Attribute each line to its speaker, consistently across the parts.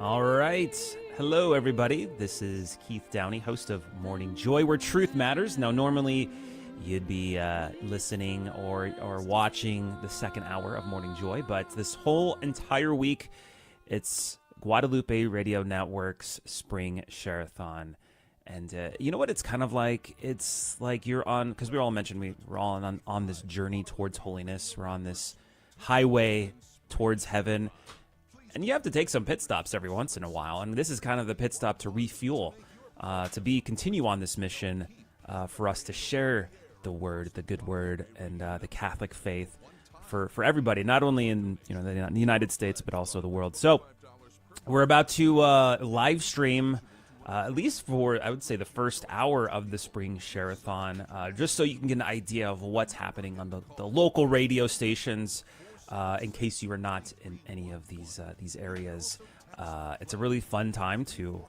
Speaker 1: All right. Hello, everybody. This is Keith Downey, host of Morning Joy, where truth matters. Now, normally you'd be listening or watching the second hour of Morning Joy, but this whole entire week, it's Guadalupe Radio Network's Spring Share-a-thon. And you know what it's kind of like? It's like you're on, because we all mentioned we're all on this journey towards holiness. We're on this highway towards heaven. And you have to take some pit stops every once in a while. And this is kind of the pit stop to refuel, to continue on this mission for us to share the word, the good word, and the Catholic faith for everybody, not only in the United States, but also the world. So we're about to live stream, at least for, I would say, the first hour of the Spring Share-a-thon, just so you can get an idea of what's happening on the local radio stations. In case you are not in any of these areas, it's a really fun time to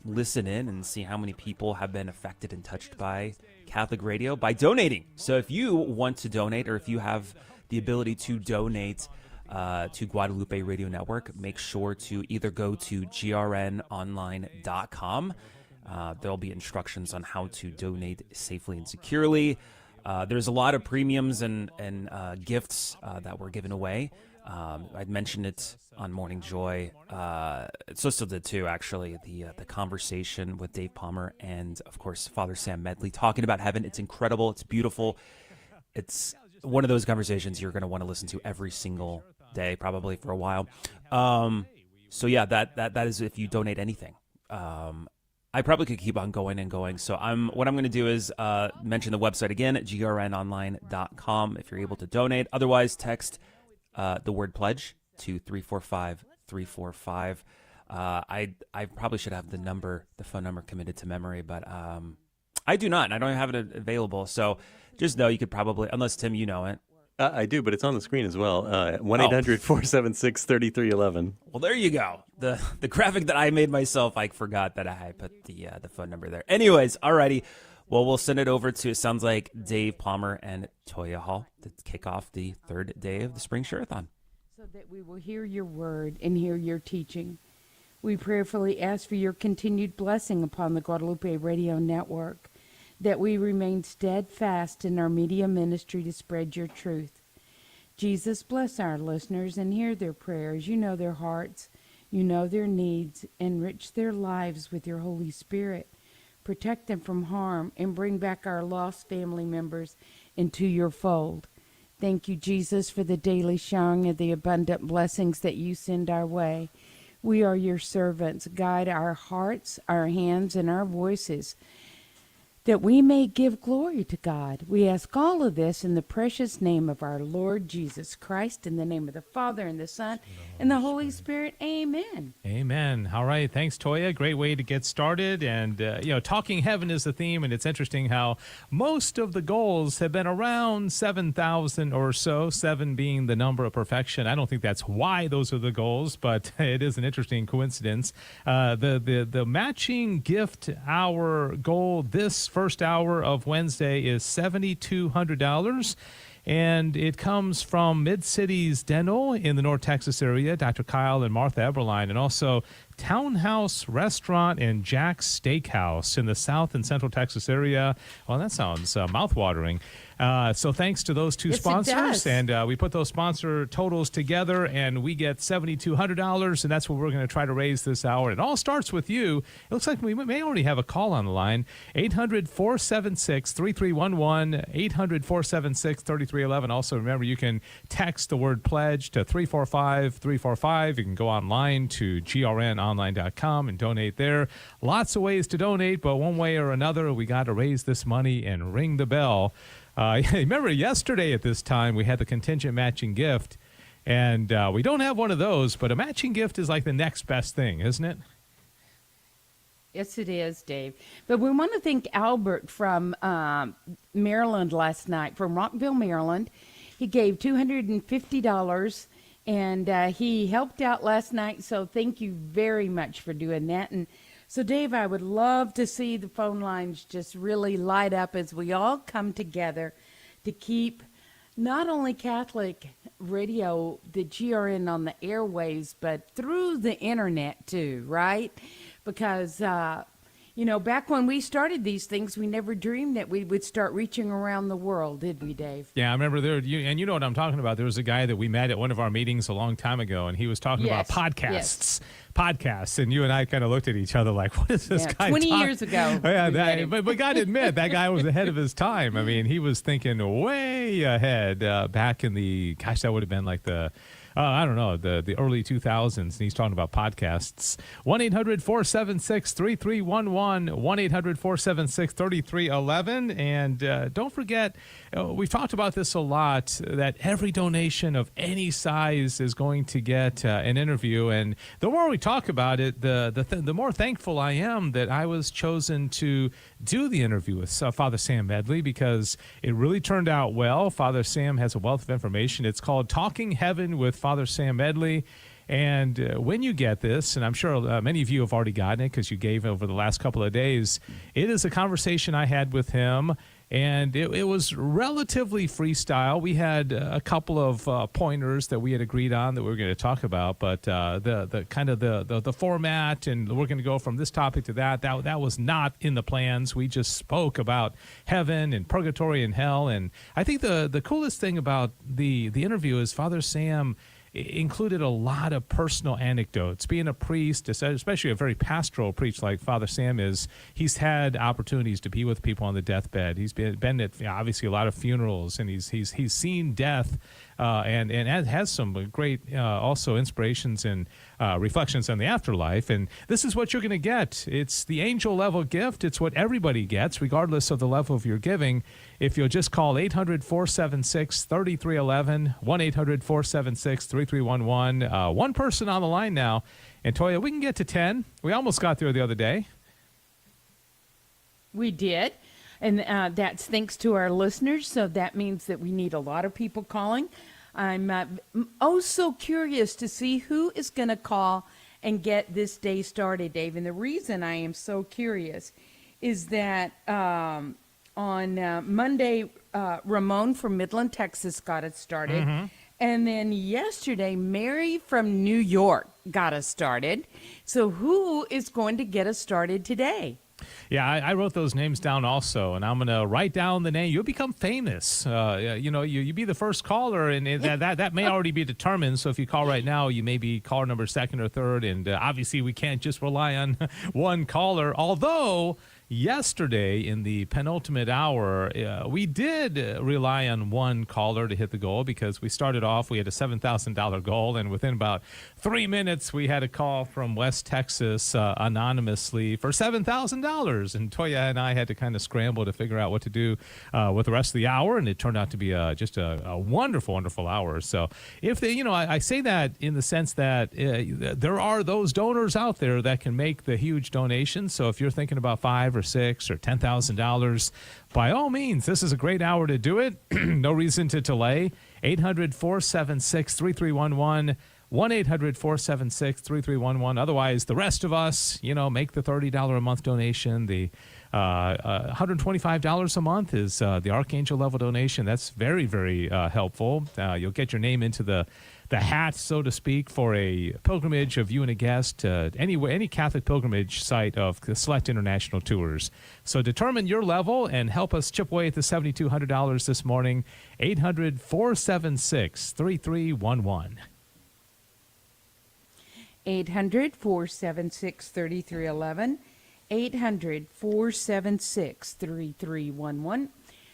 Speaker 1: listen in and see how many people have been affected and touched by Catholic radio by donating. So if you want to donate, or if you have the ability to donate to Guadalupe Radio Network, make sure to either go to grnonline.com. There'll be instructions on how to donate safely and securely. There's a lot of premiums and gifts that were given away. I'd mentioned it on Morning Joy. Sister did too, actually. The conversation with Dave Palmer and, of course, Father Sam Medley talking about heaven. It's incredible. It's beautiful. It's one of those conversations you're going to want to listen to every single day, probably for a while. So yeah, that is if you donate anything. I probably could keep on going and going. So what I'm going to do is mention the website again at grnonline.com if you're able to donate. Otherwise, text the word pledge to 345-345. I probably should have the phone number committed to memory, but I do not. And I don't have it available. So just know you could probably, unless Tim, you know it.
Speaker 2: I do, but it's on the screen as well. 1-800-476-3311.
Speaker 1: Well, there you go. The graphic that I made myself, I forgot that I put the phone number there. Anyways, alrighty. Well, we'll send it over to, it sounds like, Dave Palmer and Toya Hall to kick off the third day of the Spring Share-a-thon.
Speaker 3: So that we will hear your word and hear your teaching. We prayerfully ask for your continued blessing upon the Guadalupe Radio Network, that we remain steadfast in our media ministry to spread your truth. Jesus, bless our listeners and hear their prayers. You know their hearts. You know their needs. Enrich their lives with your Holy Spirit. Protect them from harm and bring back our lost family members into your fold. Thank you, Jesus, for the daily showering of the abundant blessings that you send our way. We are your servants. Guide our hearts, our hands, and our voices, that we may give glory to God. We ask all of this in the precious name of our Lord Jesus Christ, in the name of the Father, and the Son, and the Holy Spirit. Amen.
Speaker 4: Amen. All right. Thanks, Toya. Great way to get started. And, talking heaven is the theme, and it's interesting how most of the goals have been around 7,000 or so, 7 being the number of perfection. I don't think that's why those are the goals, but it is an interesting coincidence. The matching gift hour goal this first hour of Wednesday is $7,200. And it comes from Mid-Cities Dental in the North Texas area, Dr. Kyle and Martha Eberline, and also Townhouse Restaurant and Jack's Steakhouse in the South and Central Texas area. Well, that sounds mouthwatering. So thanks to those two sponsors. And we put those sponsor totals together, and we get $7,200, and that's what we're going to try to raise this hour. It all starts with you. It looks like we may already have a call on the line. 800-476-3311, 800-476-3311. Also, remember, you can text the word pledge to 345-345. You can go online to grnonline.com and donate there. Lots of ways to donate, but one way or another, we got to raise this money and ring the bell. Remember yesterday at this time, we had the contingent matching gift, and we don't have one of those, but a matching gift is like the next best thing, isn't it?
Speaker 3: Yes, it is, Dave. But we want to thank Albert from Maryland last night, from Rockville, Maryland. He gave $250, and he helped out last night, so thank you very much for doing that. And so, Dave, I would love to see the phone lines just really light up as we all come together to keep not only Catholic radio, the GRN on the airways, but through the internet too, right? Because, back when we started these things, we never dreamed that we would start reaching around the world, did we, Dave?
Speaker 4: Yeah, I remember and you know what I'm talking about. There was a guy that we met at one of our meetings a long time ago, and he was talking about
Speaker 3: Yes.
Speaker 4: podcasts, and you and I kind of looked at each other like, what is this guy
Speaker 3: 20
Speaker 4: talking?
Speaker 3: years ago.
Speaker 4: Yeah,
Speaker 3: we met him.
Speaker 4: but got to admit, that guy was ahead of his time. I mean, he was thinking way ahead back in that would have been like the early 2000s, and he's talking about podcasts. 1-800-476-3311, 1-800-476-3311. And don't forget, we've talked about this a lot, that every donation of any size is going to get an interview. And the more we talk about it, the more thankful I am that I was chosen to do the interview with Father Sam Medley, because it really turned out well. Father Sam has a wealth of information. It's called Talking Heaven with Father Sam Medley. And when you get this, and I'm sure many of you have already gotten it because you gave over the last couple of days, it is a conversation I had with him. And it was relatively freestyle. We had a couple of pointers that we had agreed on that we were going to talk about, but the kind of the format, and we're going to go from this topic to that was not in the plans. We just spoke about heaven and purgatory and hell. And I think the coolest thing about the interview is Father Sam included a lot of personal anecdotes. Being a priest, especially a very pastoral priest like Father Sam is, he's had opportunities to be with people on the deathbed. He's been at obviously a lot of funerals, and he's seen death, and has some great also inspirations and reflections on the afterlife. And this is what you're going to get. It's the angel level gift. It's what everybody gets, regardless of the level of your giving. If you'll just call 800-476-3311, 1-800-476-3311. One person on the line now. And Toya, we can get to 10. We almost got there the other day.
Speaker 3: We did. And that's thanks to our listeners. So that means that we need a lot of people calling. I'm so curious to see who is going to call and get this day started, Dave. And the reason I am so curious is that on Monday, Ramon from Midland, Texas got it started. Mm-hmm. And then yesterday, Mary from New York got us started. So who is going to get us started today?
Speaker 4: Yeah, I wrote those names down also, and I'm going to write down the name. You'll become famous. You be the first caller, and that may already be determined. So if you call right now, you may be caller number second or third, and obviously we can't just rely on one caller, although yesterday in the penultimate hour, we did rely on one caller to hit the goal, because we started off, we had a $7,000 goal, and within about 3 minutes, we had a call from West Texas anonymously for $7,000. And Toya and I had to kind of scramble to figure out what to do with the rest of the hour, and it turned out to be just a wonderful, wonderful hour. So if they, I say that in the sense that there are those donors out there that can make the huge donations. So if you're thinking about $5,000 or $6,000 or $10,000, by all means, this is a great hour to do it. No reason to delay. 800-476-3311. 1-800-476-3311. Otherwise, the rest of us, make the $30 a month donation. The $125 a month is the Archangel level donation. That's very, very helpful. You'll get your name into the hat, so to speak, for a pilgrimage of you and a guest, any Catholic pilgrimage site of select international tours. So determine your level and help us chip away at the $7,200 this morning. 800-476-3311.
Speaker 3: 800-476-3311, 800-476-3311,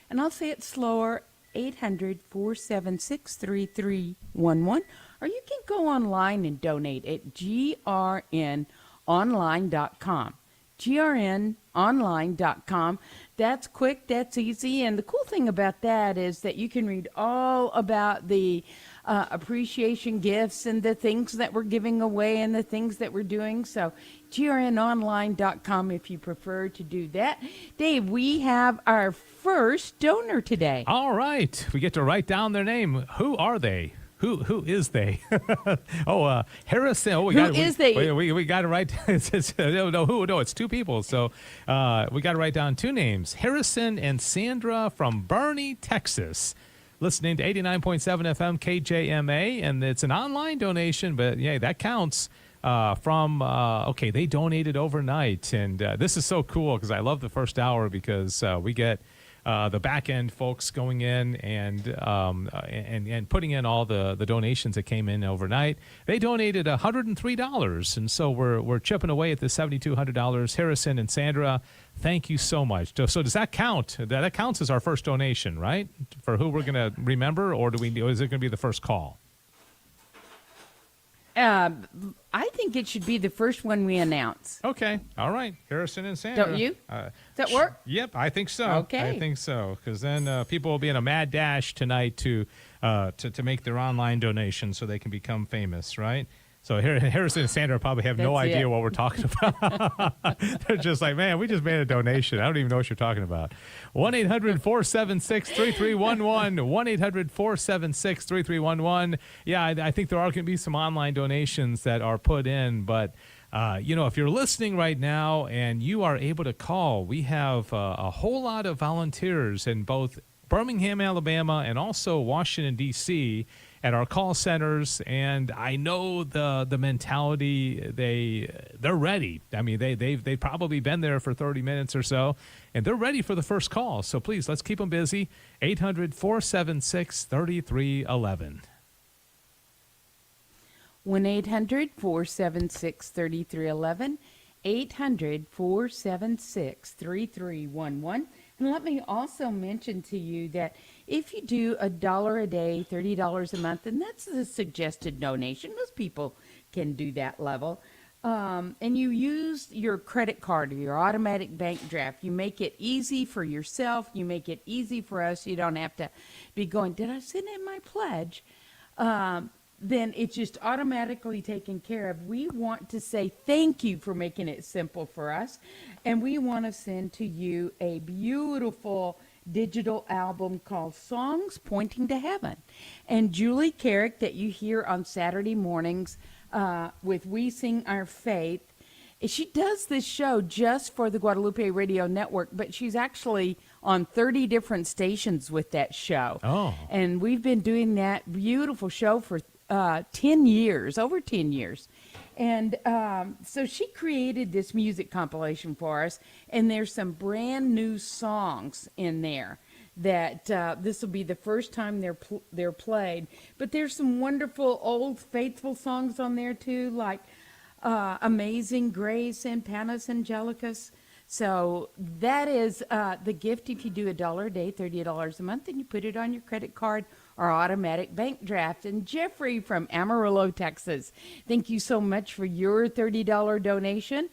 Speaker 3: and I'll say it slower, 800-476-3311, or you can go online and donate at grnonline.com. grnonline.com. That's quick, that's easy, and the cool thing about that is that you can read all about the appreciation gifts and the things that we're giving away and the things that we're doing. So grnonline.com if you prefer to do that. Dave, we have our first donor today.
Speaker 4: All right. We get to write down their name. Who are they? Who is they? Harrison. Oh,
Speaker 3: who is they?
Speaker 4: We got to write. It's two people. So we got to write down two names: Harrison and Sandra from Bernie, Texas. listening to 89.7 FM KJMA, and it's an online donation, but yeah, that counts. They donated overnight, and this is so cool because I love the first hour because we get the back end folks going in and putting in all the donations that came in overnight. They donated $103, and so we're chipping away at the $7,200. Harrison and Sandra, thank you so much. So does that count? That counts as our first donation, right? For who we're going to remember, or is it going to be the first call?
Speaker 3: I think it should be the first one we announce.
Speaker 4: Okay. All right. Harrison and Sandra.
Speaker 3: Don't you? Does that work?
Speaker 4: Yep, I think so.
Speaker 3: Okay.
Speaker 4: I think so. Because then people will be in a mad dash tonight to make their online donation so they can become famous, right? So Harrison and Sandra probably have no idea what we're talking about. They're just like, man, we just made a donation. I don't even know what you're talking about. 1-800-476-3311. 1-800-476-3311. Yeah, I think there are going to be some online donations that are put in, but if you're listening right now and you are able to call, we have a whole lot of volunteers in both Birmingham, Alabama, and also Washington, D.C., at our call centers, and I know the mentality. They're ready. I mean, they've probably been there for 30 minutes or so, and they're ready for the first call. So please, let's keep them busy. 800-476-3311.
Speaker 3: 1-800-476-3311. 800-476-3311. And let me also mention to you that if you do $1 a day, $30 a month, and that's the suggested donation, most people can do that level, and you use your credit card or your automatic bank draft, you make it easy for yourself, you make it easy for us, you don't have to be going, did I send in my pledge? Then it's just automatically taken care of. We want to say thank you for making it simple for us, and we want to send to you a beautiful digital album called Songs Pointing to Heaven. And Julie Carrick, that you hear on Saturday mornings with We Sing Our Faith, she does this show just for the Guadalupe Radio Network, but she's actually on 30 different stations with that show.
Speaker 4: Oh.
Speaker 3: And we've been doing that beautiful show for 10 years, over 10 years. And so she created this music compilation for us, and there's some brand new songs in there that this will be the first time they're played. But there's some wonderful old faithful songs on there too, like Amazing Grace and Panis Angelicus. So that is the gift if you do $1 a day, $30 a month, and you put it on your credit card or automatic bank draft. And Jeffrey from Amarillo, Texas, thank you so much for your $30 donation.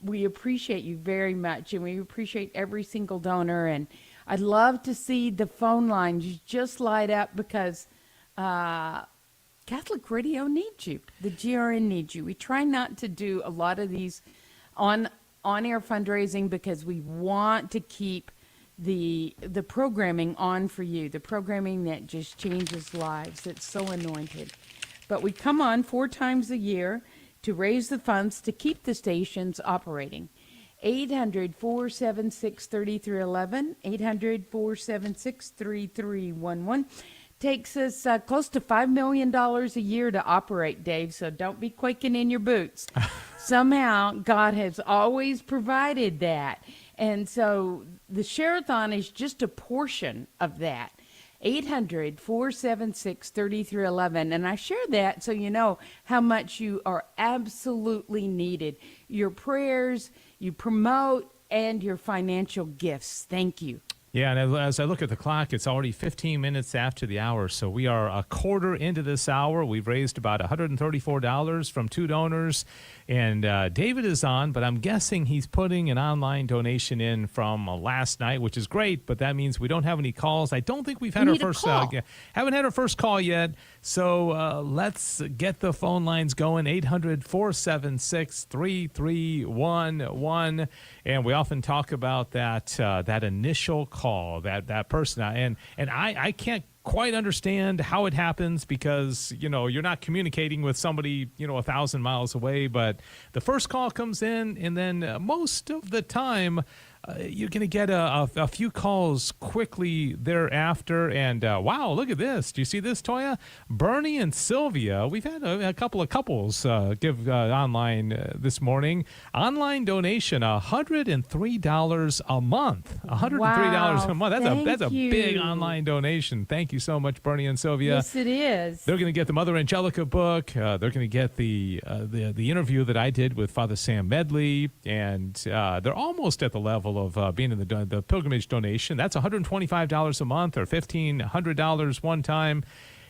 Speaker 3: We appreciate you very much, and we appreciate every single donor. And I'd love to see the phone lines just light up because Catholic Radio needs you. The GRN needs you. We try not to do a lot of these on-air fundraising because we want to keep the programming on for you, the programming that just changes lives. It's so anointed. But we come on 4 times a year to raise the funds to keep the stations operating. 800-476-3311, 800-476-3311. Takes us close to $5 million a year to operate, Dave, so don't be quaking in your boots. Somehow, God has always provided that. And so the Share-a-thon is just a portion of that. 800-476-3311. And I share that so you know how much you are absolutely needed. Your prayers, you promote, and your financial gifts. Thank you.
Speaker 4: Yeah, and as I look at the clock, it's already 15 minutes after the hour, so we are a quarter into this hour. We've raised about $134 from 2 donors, and David is on, but I'm guessing he's putting an online donation in from last night, which is great, but that means we don't have any calls. I don't think we've had our first haven't had our first call yet, so let's get the phone lines going. 800-476-3311, and we often talk about that initial call, that person, and I can't quite understand how it happens because you're not communicating with somebody 1,000 miles away, but the first call comes in, and then most of the time you're going to get a few calls quickly thereafter. And wow, look at this. Do you see this, Toya? Bernie and Sylvia. We've had a couple of couples give online this morning. Online donation, $103 a month. $103 a month. That's a big online donation. Thank you so much, Bernie and Sylvia.
Speaker 3: Yes, it is.
Speaker 4: They're going to get the Mother Angelica book. They're going to get the interview that I did with Father Sam Medley, and they're almost at the level of being in the pilgrimage donation. That's $125 a month or $1,500 one time.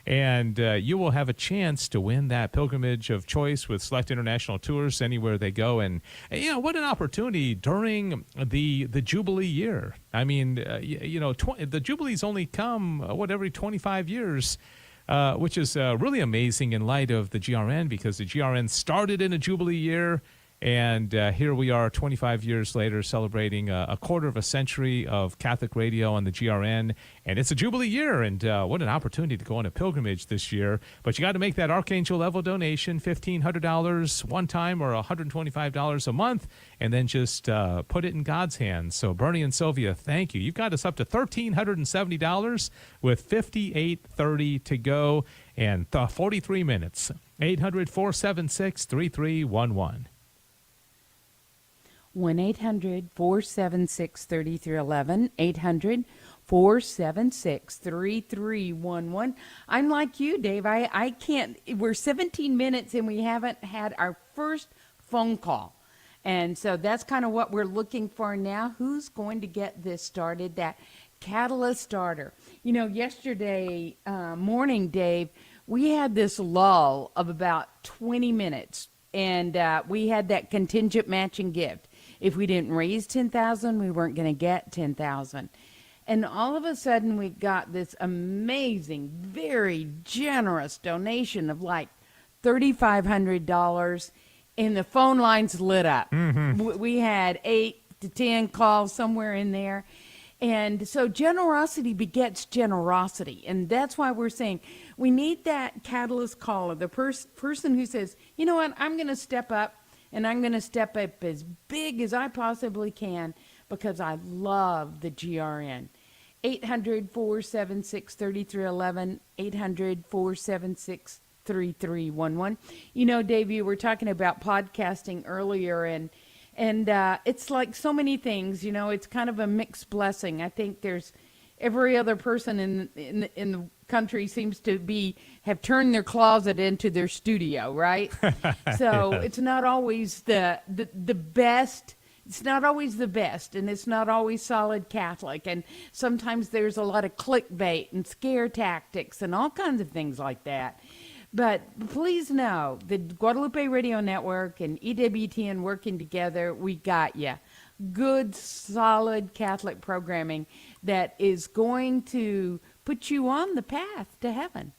Speaker 4: And you will have a chance to win that pilgrimage of choice with select international tours anywhere they go. And, what an opportunity during the Jubilee year. I mean, the Jubilees only come, every 25 years, which is really amazing in light of the GRN, because the GRN started in a Jubilee year. And here we are 25 years later celebrating a quarter of a century of Catholic radio on the GRN. And it's a Jubilee year, and what an opportunity to go on a pilgrimage this year. But you got to make that Archangel level donation, $1,500 one time or $125 a month, and then just put it in God's hands. So Bernie and Sylvia, thank you. You've got us up to $1,370 with 58:30 to go and 43 minutes. 800-476-3311.
Speaker 3: 1-800-476-3311, 800-476-3311. I'm like you, Dave. I can't. We're 17 minutes and we haven't had our first phone call. And so that's kind of what we're looking for now. Who's going to get this started, that catalyst starter? Yesterday morning, Dave, we had this lull of about 20 minutes, and we had that contingent matching gift. If we didn't raise 10,000, we weren't going to get 10,000. And all of a sudden, we've got this amazing, very generous donation of like $3,500, and the phone lines lit up. Mm-hmm. We had 8 to 10 calls somewhere in there. And so generosity begets generosity. And that's why we're saying we need that catalyst caller, the person who says, you know what, I'm going to step up. And I'm going to step up as big as I possibly can because I love the GRN. 800-476-3311, 800-476-3311. Dave, you were talking about podcasting earlier, and it's like so many things. It's kind of a mixed blessing. I think there's every other person in the country seems to have turned their closet into their studio, right? So it's not always the best. It's not always the best, and it's not always solid Catholic. And sometimes there's a lot of clickbait and scare tactics and all kinds of things like that. But please know, the Guadalupe Radio Network and EWTN working together, we got you. Good, solid Catholic programming that is going to put you on the path to heaven.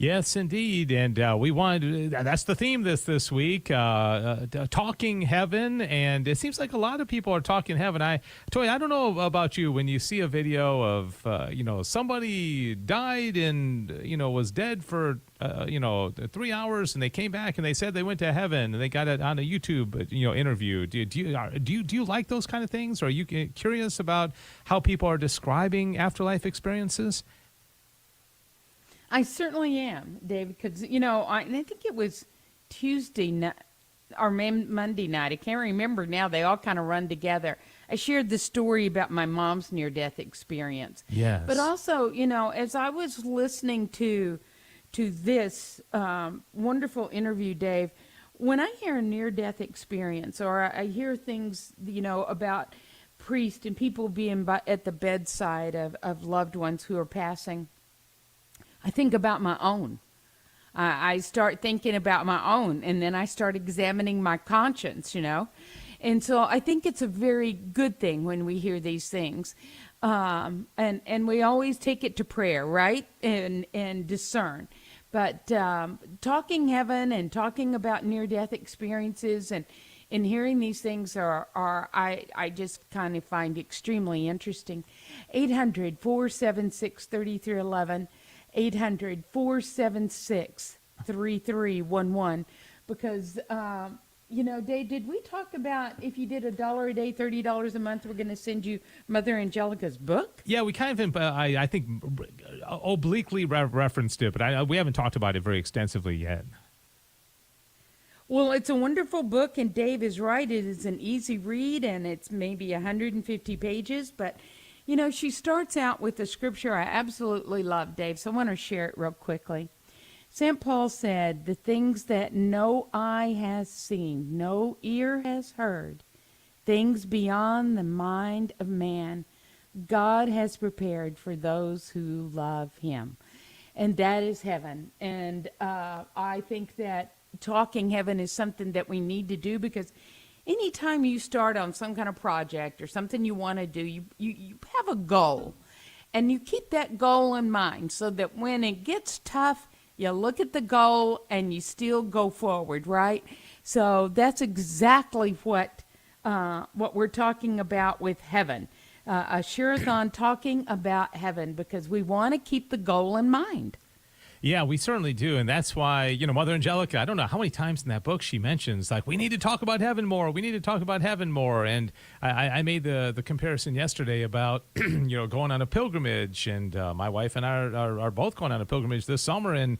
Speaker 4: Yes, indeed. And we wanted that's the theme this week, talking heaven. And it seems like a lot of people are talking heaven. Toy, I don't know about you, when you see a video of, somebody died and, was dead for, 3 hours, and they came back and they said they went to heaven, and they got it on a YouTube, interview. Do you like those kind of things? Or are you curious about how people are describing afterlife experiences?
Speaker 3: I certainly am, David, because, I think it was Tuesday night or Monday night. I can't remember now. They all kind of run together. I shared the story about my mom's near-death experience.
Speaker 4: Yes.
Speaker 3: But also, as I was listening to this wonderful interview, Dave, when I hear a near-death experience, or I hear things, about priests and people being at the bedside of loved ones who are passing, I think about my own. I start thinking about my own, and then I start examining my conscience, And so I think it's a very good thing when we hear these things. And we always take it to prayer, right? And discern. But talking heaven and talking about near-death experiences and hearing these things I just kind of find extremely interesting. 800-476-3311. 800-476-3311, because Dave, did we talk about if you did $1 a day, $30 a month, we're going to send you Mother Angelica's book?
Speaker 4: Yeah, we kind of, I think, obliquely referenced it, but we haven't talked about it very extensively yet.
Speaker 3: Well, it's a wonderful book, and Dave is right. It is an easy read, and it's maybe 150 pages. But, she starts out with a scripture I absolutely love, Dave, so I want to share it real quickly. St. Paul said, the things that no eye has seen, no ear has heard, things beyond the mind of man, God has prepared for those who love him. And that is heaven. And I think that talking heaven is something that we need to do, because anytime you start on some kind of project or something you want to do, you have a goal. And you keep that goal in mind so that when it gets tough, you look at the goal and you still go forward, right? So that's exactly what we're talking about with heaven. A Share-a-thon talking about heaven, because we want to keep the goal in mind.
Speaker 4: Yeah, we certainly do. And that's why, Mother Angelica, I don't know how many times in that book she mentions, like, we need to talk about heaven more. We need to talk about heaven more. And I made the comparison yesterday about, going on a pilgrimage. And my wife and I are both going on a pilgrimage this summer. And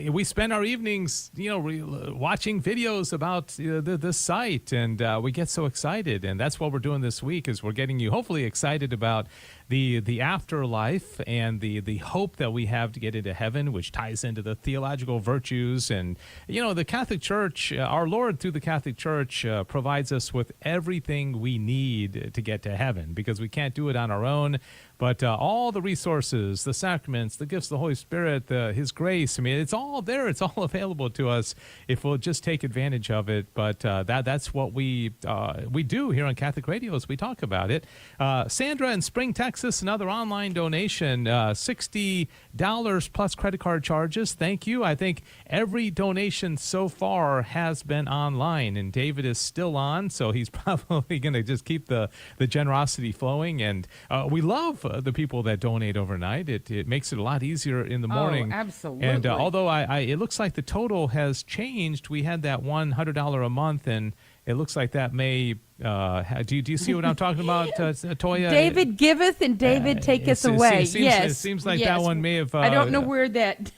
Speaker 4: we spend our evenings, watching videos about this site. And we get so excited. And that's what we're doing this week, is we're getting you hopefully excited about the afterlife and the hope that we have to get into heaven, which ties into the theological virtues. And, the Catholic Church, our Lord through the Catholic Church provides us with everything we need to get to heaven, because we can't do it on our own. But all the resources, the sacraments, the gifts of the Holy Spirit, His grace, it's all there. It's all available to us if we'll just take advantage of it. But that's what we do here on Catholic Radio, as we talk about it. Sandra in Spring, Texas, another online donation, $60 plus credit card charges. Thank you. I think every donation so far has been online, and David is still on, so he's probably going to just keep the generosity flowing. And we love the people that donate overnight. It makes it a lot easier in the morning.
Speaker 3: Oh, absolutely.
Speaker 4: And although it looks like the total has changed, we had that $100 a month, and it looks like that may. Do you see what I'm talking about, Toya?
Speaker 3: David giveth and David taketh away. Yes.
Speaker 4: It seems like
Speaker 3: yes.
Speaker 4: that one may have.
Speaker 3: I don't know where that.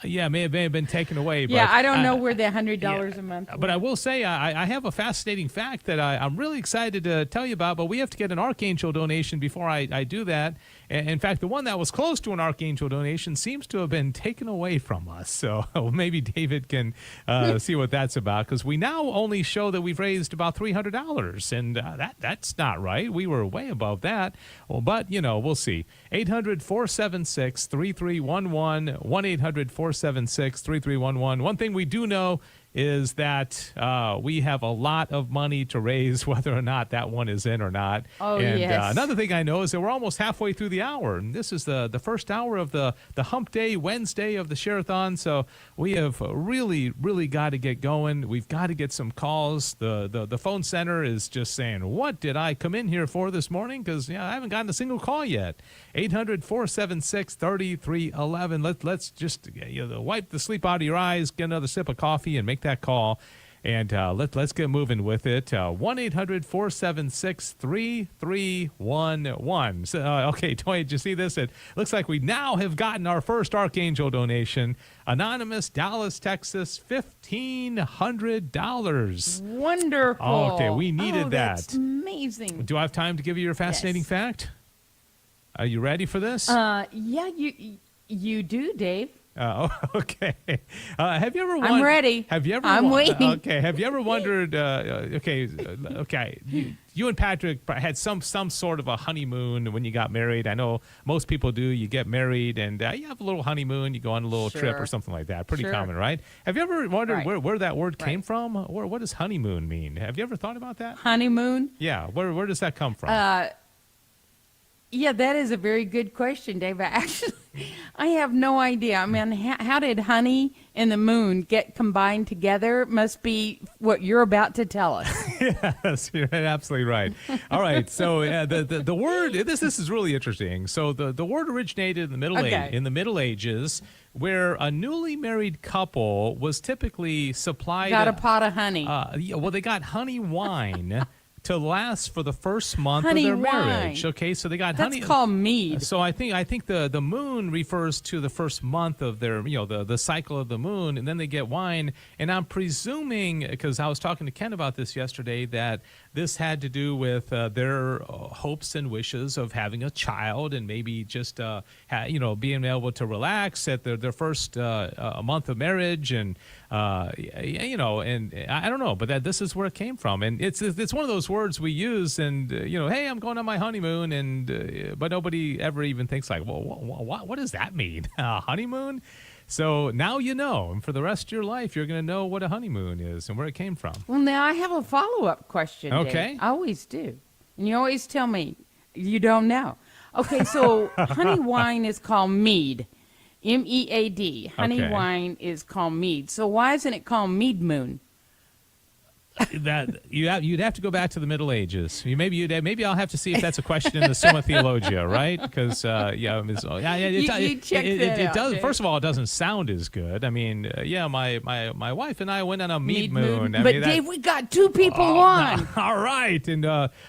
Speaker 4: Yeah, may have been taken away. But,
Speaker 3: yeah, I don't know where the $100 a month went.
Speaker 4: But I will say I have a fascinating fact that I'm really excited to tell you about, but we have to get an Archangel donation before I do that. In fact, the one that was close to an Archangel donation seems to have been taken away from us. So maybe David can see what that's about, because we now only show that we've raised about $300, and that's not right. We were way above that. Well, but, we'll see. 800-476-3311, 1-800-476-3311. One thing we do know is that we have a lot of money to raise, whether or not that one is in or not.
Speaker 3: Oh,
Speaker 4: and
Speaker 3: yes.
Speaker 4: Another thing I know is that we're almost halfway through the hour, and this is the first hour of the hump day, Wednesday of the Share-a-thon, so we have really, really got to get going. We've got to get some calls. The phone center is just saying, what did I come in here for this morning? Because I haven't gotten a single call yet. 800-476-3311. Let's just wipe the sleep out of your eyes, get another sip of coffee, and make that call. And let's get moving with it. 1-800-476-3311. So, okay, Toy, did you see this? It looks like we now have gotten our first Archangel donation. Anonymous, Dallas, Texas, $1,500.
Speaker 3: Wonderful.
Speaker 4: Oh, okay, we needed that.
Speaker 3: That's amazing.
Speaker 4: Do I have time to give you your fascinating
Speaker 3: Yes.
Speaker 4: fact? Are you ready for this?
Speaker 3: Yeah, you do, Dave.
Speaker 4: Okay. Have you ever?
Speaker 3: I'm ready.
Speaker 4: Have you ever?
Speaker 3: I'm waiting.
Speaker 4: Okay. Have you ever wondered? Okay. You and Patrick had some sort of a honeymoon when you got married. I know most people do. You get married and you have a little honeymoon. You go on a little trip or something like that. Pretty
Speaker 3: Sure.
Speaker 4: common, right? Have you ever wondered
Speaker 3: Right.
Speaker 4: where that word came
Speaker 3: Right.
Speaker 4: from? What does honeymoon mean? Have you ever thought about that?
Speaker 3: Honeymoon.
Speaker 4: Yeah. Where does that come from?
Speaker 3: Yeah, that is a very good question, Dave. I have no idea. I mean, how did honey and the moon get combined together? Must be what you're about to tell us.
Speaker 4: Yes, you're absolutely right. All right, so the word this is really interesting. So the word originated in the Middle Ages, where a newly married couple was typically supplied
Speaker 3: Got a pot of honey.
Speaker 4: well, they got honey wine to last for the first month
Speaker 3: Honey
Speaker 4: of their
Speaker 3: wine.
Speaker 4: marriage. Okay, so they got
Speaker 3: That's
Speaker 4: honey.
Speaker 3: called mead.
Speaker 4: So I think the moon refers to the first month of their the cycle of the moon, and then they get wine. And I'm presuming, because I was talking to Ken about this yesterday, that this had to do with their hopes and wishes of having a child, and maybe just being able to relax at their first month of marriage, and and I don't know, but this is where it came from, and it's one of those words we use, and hey, I'm going on my honeymoon, and but nobody ever even thinks like, well, what does that mean, honeymoon? So now you know, and for the rest of your life, you're going to know what a honeymoon is and where it came from.
Speaker 3: Well, now I have a follow-up question, Dave.
Speaker 4: Okay.
Speaker 3: I always do. And you always tell me you don't know. Okay, so honey wine is called mead. M-E-A-D. Honey
Speaker 4: Okay.
Speaker 3: wine is called mead. So why isn't it called mead moon?
Speaker 4: That you'd have to go back to the Middle Ages. Maybe I'll have to see if that's a question in the Summa Theologia, right? Because
Speaker 3: You check that
Speaker 4: it
Speaker 3: out,
Speaker 4: does.
Speaker 3: Dave.
Speaker 4: First of all, it doesn't sound as good. I mean, my wife and I went on a mead moon.
Speaker 3: But Dave, we got two people on.
Speaker 4: All right, and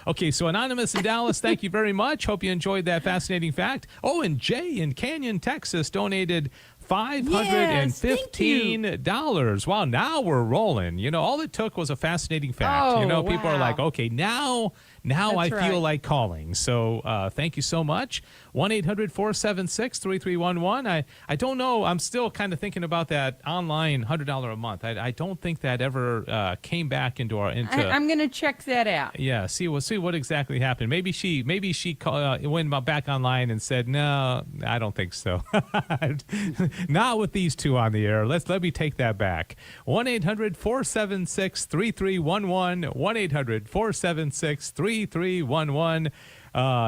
Speaker 4: okay. So Anonymous in Dallas, thank you very much. Hope you enjoyed that fascinating fact. Oh, and Jay in Canyon, Texas, donated $515. Wow, now we're rolling. All it took was a fascinating fact.
Speaker 3: Oh,
Speaker 4: People are like,
Speaker 3: wow.
Speaker 4: okay, now I
Speaker 3: That's
Speaker 4: feel
Speaker 3: right.
Speaker 4: like calling. So thank you so much. 1-800-476-3311. I don't know. I'm still kind of thinking about that online $100 a month. I don't think that ever came back into our
Speaker 3: I'm going to check that out.
Speaker 4: Yeah, see what exactly happened. Maybe she went back online and said, "No, I don't think so. Not with these two on the air. Let me take that back." 1-800-476-3311. 1-800-476-3311.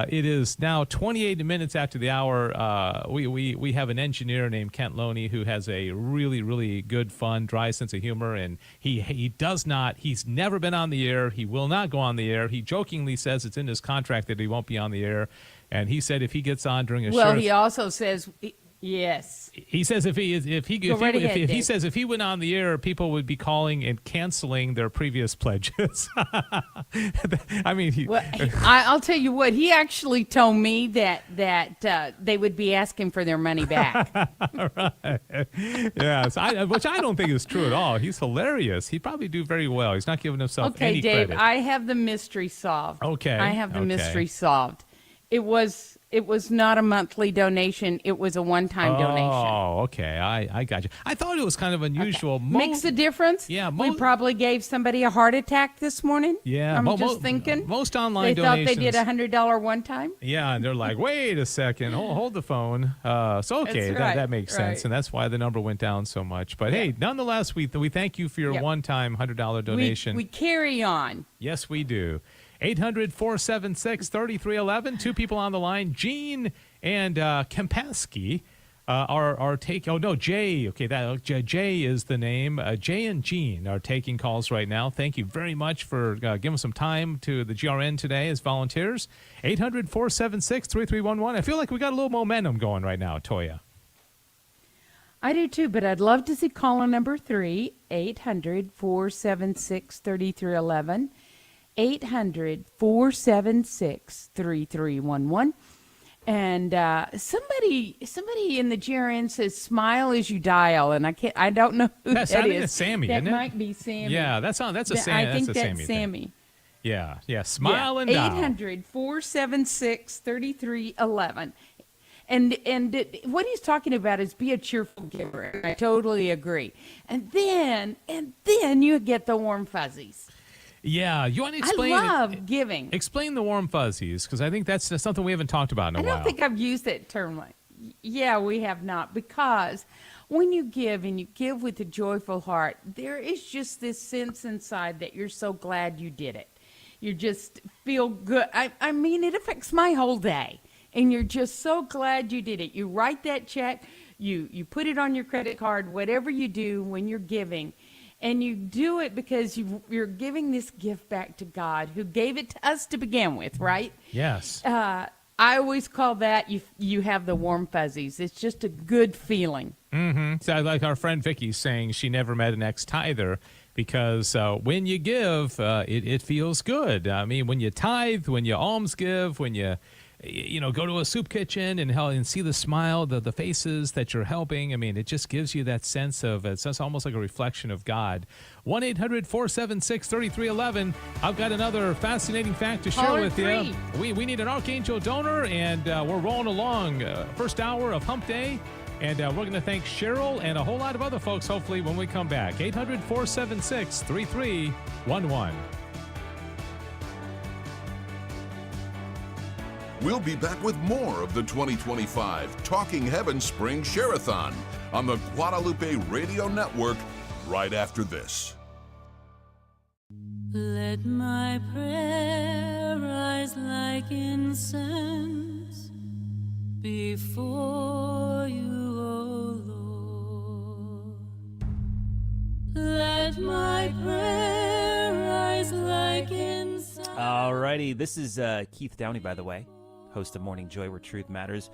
Speaker 4: It is now 28 minutes after the hour. We have an engineer named Kent Loney who has a really, really good, fun, dry sense of humor, and he's never been on the air. He will not go on the air. He jokingly says it's in his contract that he won't be on the air, and he said if he gets on during a show.
Speaker 3: Well, he also says, yes.
Speaker 4: He says if he
Speaker 3: Dave.
Speaker 4: says if he went on the air, people would be calling and canceling their previous pledges. I mean,
Speaker 3: Well, I'll tell you what. He actually told me that they would be asking for their money back.
Speaker 4: yes, which I don't think is true at all. He's hilarious. He'd probably do very well. He's not giving himself
Speaker 3: Okay,
Speaker 4: any
Speaker 3: Dave,
Speaker 4: credit.
Speaker 3: I have the mystery solved.
Speaker 4: Okay,
Speaker 3: I have the
Speaker 4: okay.
Speaker 3: mystery solved. It was not a monthly donation. It was a one-time donation.
Speaker 4: Oh, okay. I got you. I thought it was kind of unusual.
Speaker 3: Makes a difference?
Speaker 4: Yeah,
Speaker 3: we probably gave somebody a heart attack this morning.
Speaker 4: Yeah,
Speaker 3: I'm just thinking.
Speaker 4: most online
Speaker 3: they
Speaker 4: donations.
Speaker 3: thought they did a $100 one time.
Speaker 4: Yeah, and they're like, wait a second, hold the phone. So okay,
Speaker 3: That's right,
Speaker 4: that makes sense,
Speaker 3: right.
Speaker 4: and that's why the number went down so much. But hey, nonetheless, we thank you for your
Speaker 3: Yep.
Speaker 4: one-time $100 donation.
Speaker 3: We carry on.
Speaker 4: Yes, we do. 800-476-3311. Two people on the line, Gene and Kempasky, are taking. Oh no, Jay. Okay, Jay is the name. Jay and Gene are taking calls right now. Thank you very much for giving some time to the GRN today as volunteers. 800-476-3311. I feel like we got a little momentum going right now, Toya.
Speaker 3: I do too, but I'd love to see caller number 3, 800-476-3311. 800-476-3311. And somebody in the GRN says smile as you dial, and I don't know who
Speaker 4: I
Speaker 3: that
Speaker 4: think
Speaker 3: is.
Speaker 4: it's Sammy,
Speaker 3: that
Speaker 4: isn't it?
Speaker 3: might be Sammy.
Speaker 4: Yeah, that's a Sammy.
Speaker 3: I think
Speaker 4: that's a
Speaker 3: that's
Speaker 4: Sammy.
Speaker 3: Sammy.
Speaker 4: Thing. Yeah. Smile and dial.
Speaker 3: 800-476-3311. And what he's talking about is be a cheerful giver. I totally agree. And then you get the warm fuzzies.
Speaker 4: Yeah, you want to explain?
Speaker 3: I love giving.
Speaker 4: Explain the warm fuzzies, because I think that's something we haven't talked about in a while.
Speaker 3: I don't think I've used that term. Yeah, we have not, because when you give and you give with a joyful heart, there is just this sense inside that you're so glad you did it. You just feel good. I mean, it affects my whole day. and you're just so glad you did it. You write that check, you put it on your credit card, whatever you do when you're giving, and you do it because you're giving this gift back to God, who gave it to us to begin with, right?
Speaker 4: Yes.
Speaker 3: I always call that you have the warm fuzzies. It's just a good feeling.
Speaker 4: Mm-hmm. So like our friend Vicky saying she never met an ex-tither because when you give, it feels good. I mean, when you tithe, when you alms give, when you go to a soup kitchen and see the smile, the faces that you're helping. I mean, it just gives you that sense of, it's almost like a reflection of God. 1-800-476-3311. I've got another fascinating fact to share
Speaker 3: Caller
Speaker 4: with
Speaker 3: free.
Speaker 4: you. We need an Archangel donor, and we're rolling along. First hour of Hump Day. And we're going to thank Cheryl and a whole lot of other folks, hopefully, when we come back. 800-476-3311.
Speaker 5: We'll be back with more of the 2025 Talking Heaven Spring Share-a-thon on the Guadalupe Radio Network right after this.
Speaker 6: Let my prayer rise like incense before you, O Lord. Let my prayer rise like incense.
Speaker 1: Alrighty, this is Keith Downey, by the way, host of Morning Joy, where truth matters.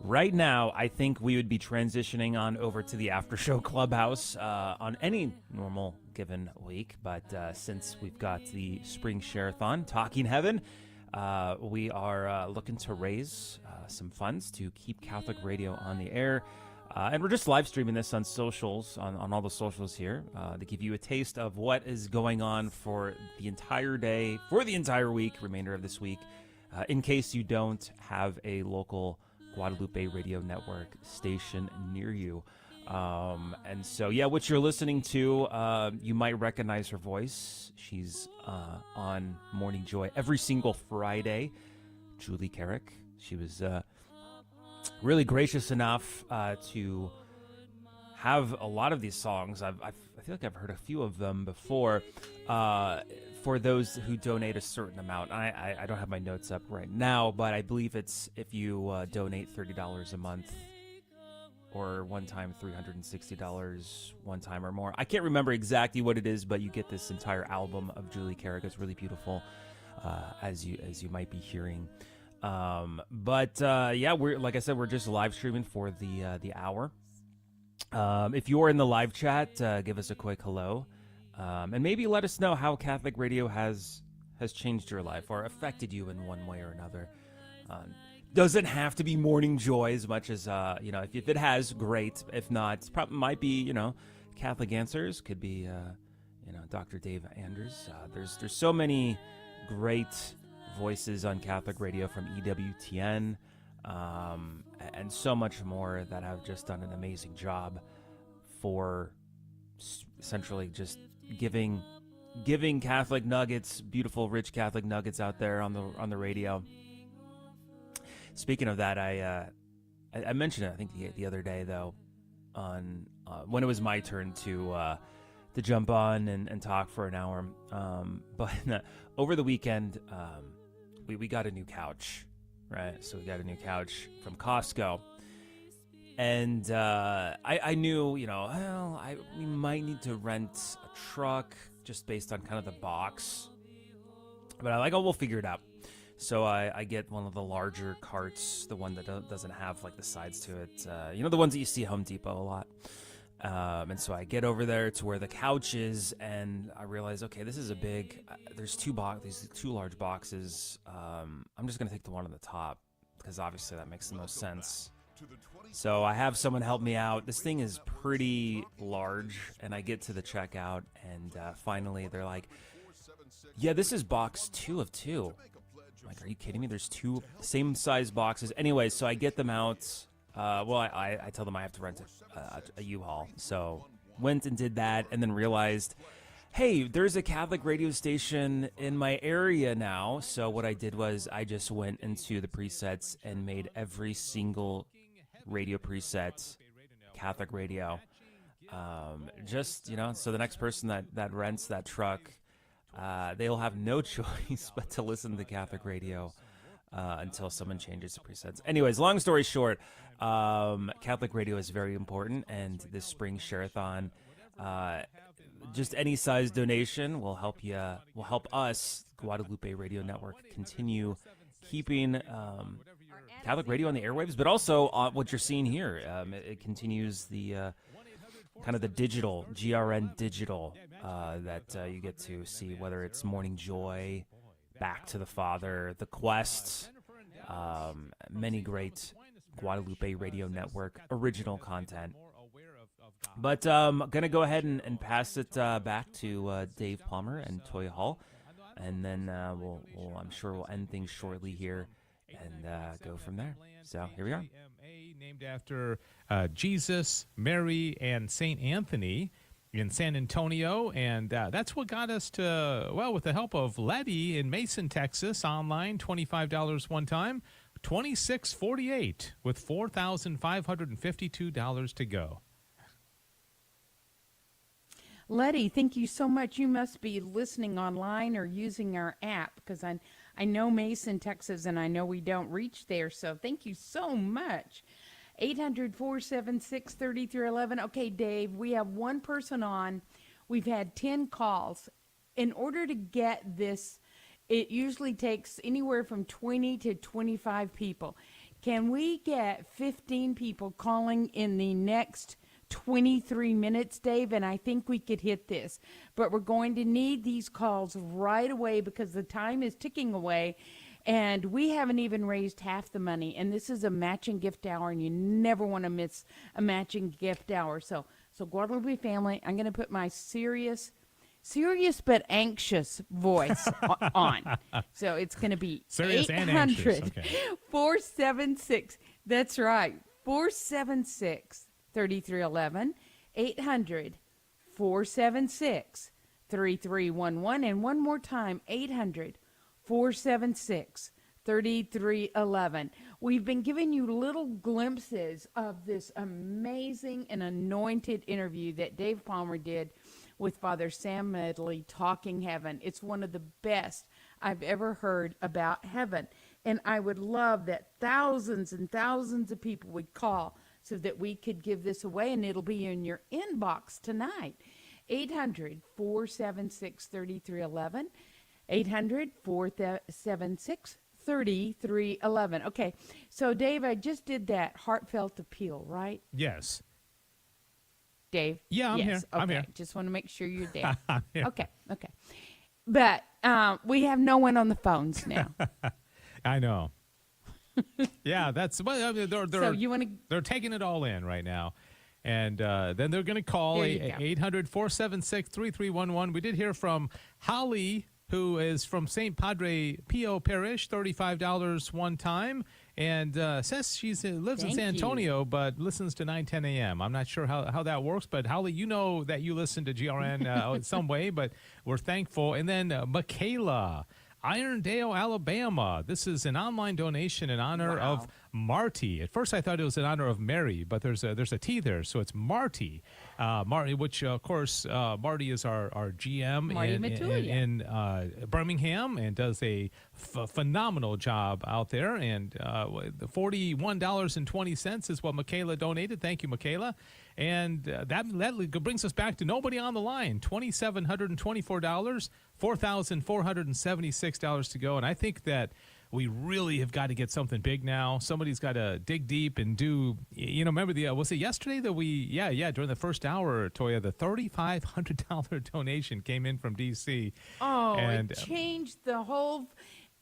Speaker 1: Right now, I think we would be transitioning on over to the After Show Clubhouse on any normal given week, but since we've got the Spring Share-a-thon, Talking Heaven, we are looking to raise some funds to keep Catholic radio on the air. And we're just live streaming this on socials, on all the socials here, to give you a taste of what is going on for the entire day, for the entire week, remainder of this week, in case you don't have a local Guadalupe Radio Network station near you. And so, yeah, what you're listening to, you might recognize her voice. She's on Morning Joy every single Friday. Julie Carrick. She was really gracious enough to have a lot of these songs. I feel like I've heard a few of them before. For those who donate a certain amount, I don't have my notes up right now, but I believe it's if you donate $30 a month or one time $360 one time or more. I can't remember exactly what it is, but you get this entire album of Julie Carrick. It's really beautiful, as you might be hearing. Yeah, we're, like I said, we're just live streaming for the hour. If you're in the live chat, give us a quick hello. And maybe let us know how Catholic radio has changed your life or affected you in one way or another. Doesn't have to be Morning Joy as much as, if it has, great. If not, it probably might be, Catholic Answers. Could be, Dr. Dave Anders. There's so many great voices on Catholic radio from EWTN, and so much more that have just done an amazing job for essentially just giving Catholic nuggets, beautiful, rich Catholic nuggets out there on the radio. Speaking of that, I mentioned it, I think the other day though, on when it was my turn to jump on and talk for an hour. But over the weekend, we got a new couch, right? So we got a new couch from Costco. And I knew, we might need to rent a truck just based on kind of the box. But I'm like, we'll figure it out. So I get one of the larger carts, the one that doesn't have like the sides to it. The ones that you see at Home Depot a lot. And so I get over there to where the couch is, and I realize, okay, this is a big. There's these two large boxes. I'm just gonna take the one on the top because obviously that makes the most sense. So I have someone help me out. This thing is pretty large, and I get to the checkout, and finally they're like, "Yeah, this is box 2 of 2." I'm like, are you kidding me? There's 2 same size boxes. Anyway, so I get them out. I tell them I have to rent a U-Haul. So went and did that, and then realized, hey, there's a Catholic radio station in my area now. So what I did was I just went into the presets and made every single radio preset Catholic radio. So the next person that rents that truck, they'll have no choice but to listen to Catholic radio until someone changes the presets. Anyways, long story short, Catholic radio is very important, and this spring Share-a-thon, just any size donation will help us, Guadalupe Radio Network, continue keeping Catholic radio on the airwaves, but also what you're seeing here. It continues the kind of the digital, GRN digital, that you get to see, whether it's Morning Joy, Back to the Father, The Quest, many great Guadalupe Radio Network original content. But I'm going to go ahead and pass it back to Dave Palmer and Toya Hall, and then I'm sure we'll end things shortly here and go from there. So here we are.
Speaker 4: Named after Jesus, Mary, and St. Anthony in San Antonio, and that's what got us to, well, with the help of Letty in Mason, Texas, online, $25 one time, $26.48 with $4,552 to go.
Speaker 3: Letty, thank you so much. You must be listening online or using our app, because I know Mason, Texas, and I know we don't reach there, so thank you so much. 800-476-3311. Okay, Dave, we have one person on. We've had 10 calls. In order to get this, it usually takes anywhere from 20 to 25 people. Can we get 15 people calling in the next 23 minutes, Dave? And I think we could hit this. But we're going to need these calls right away because the time is ticking away. And we haven't even raised half the money. And this is a matching gift hour, and you never want to miss a matching gift hour. So Guadalupe family, I'm going to put my serious but anxious voice on. So it's going to be
Speaker 4: Serious and anxious.
Speaker 3: 800-476. That's right. 476-3311. 800-476-3311. And one more time, 800-476-3311. We've been giving you little glimpses of this amazing and anointed interview that Dave Palmer did with Father Sam Medley, Talking Heaven. It's one of the best I've ever heard about heaven. And I would love that thousands and thousands of people would call so that we could give this away, and it'll be in your inbox tonight. 800-476-3311. 800-476-3311. Okay, so Dave, I just did that heartfelt appeal, right?
Speaker 4: Yes.
Speaker 3: Dave?
Speaker 4: Yeah, I'm here.
Speaker 3: Okay.
Speaker 4: I'm here.
Speaker 3: Just want to make sure you're there.
Speaker 4: I'm here.
Speaker 3: Okay. But we have no one on the phones now.
Speaker 4: I know. Yeah, that's, well,
Speaker 3: So you want to...
Speaker 4: they're taking it all in right now. And then they're going to call 800-476-3311. We did hear from Holly, who is from St. Padre Pio Parish, $35 one time, and says she lives in San Antonio, but listens to 9:10 a.m. I'm not sure how that works, but Holly, you know that you listen to GRN in some way, but we're thankful. And then Michaela, Irondale, Alabama. This is an online donation in honor of Marty. At first, I thought it was in honor of Mary, but there's a T there, so it's Marty. Marty, which of course Marty is our GM in Birmingham, and does a phenomenal job out there. And $41.20 is what Michaela donated. Thank you, Michaela. And that brings us back to nobody on the line. $2,724, $4,476 to go. And I think that we really have got to get something big now. Somebody's got to dig deep and do, remember was it yesterday that during the first hour, Toya, the $3,500 donation came in from D.C.
Speaker 3: Oh,
Speaker 4: and
Speaker 3: it changed the whole...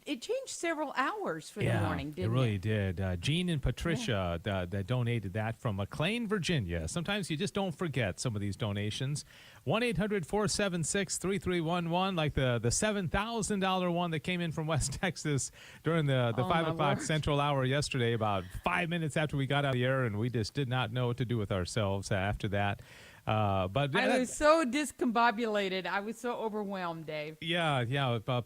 Speaker 3: It changed several hours for the morning, didn't it?
Speaker 4: It really did. Jean and Patricia that donated that from McLean, Virginia. Sometimes you just don't forget some of these donations. 1-800-476-3311, like the $7,000 one that came in from West Texas during the 5 o'clock Central Hour yesterday, about 5 minutes after we got out of the air, and we just did not know what to do with ourselves after that. But
Speaker 3: I was so discombobulated. I was so overwhelmed, Dave.
Speaker 4: Yeah.